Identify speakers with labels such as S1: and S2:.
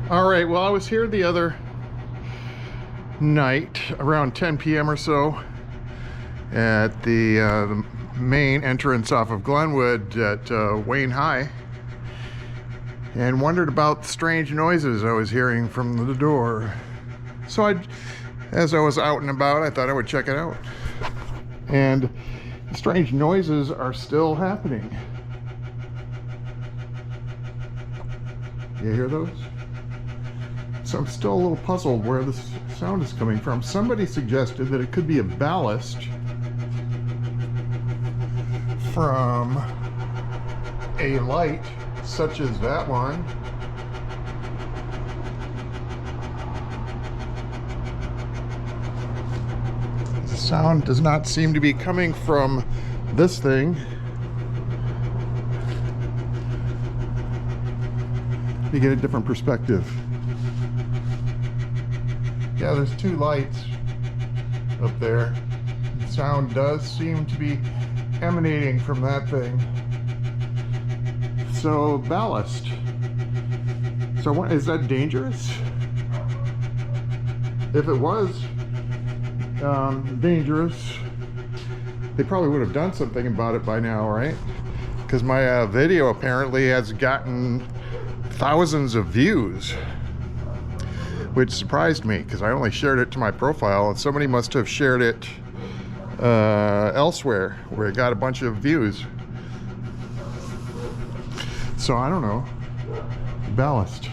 S1: All right, well, I was here the other night around 10 p.m. or so at the main entrance off of Glenwood at Wayne High, and wondered about the strange noises I was hearing from the door. So as I was out and about, I thought I would check it out. And the strange noises are still happening. You hear those? So I'm still a little puzzled where this sound is coming from. Somebody suggested that it could be a ballast from a light such as that one. The sound does not seem to be coming from this thing. You get a different perspective. Yeah, there's two lights up there. The sound does seem to be emanating from that thing. So, ballast. So what, is that dangerous? If it was dangerous, they probably would have done something about it by now, right? Because my video apparently has gotten thousands of views, which surprised me because I only shared it to my profile, and somebody must have shared it elsewhere where it got a bunch of views. So I don't know. Ballast.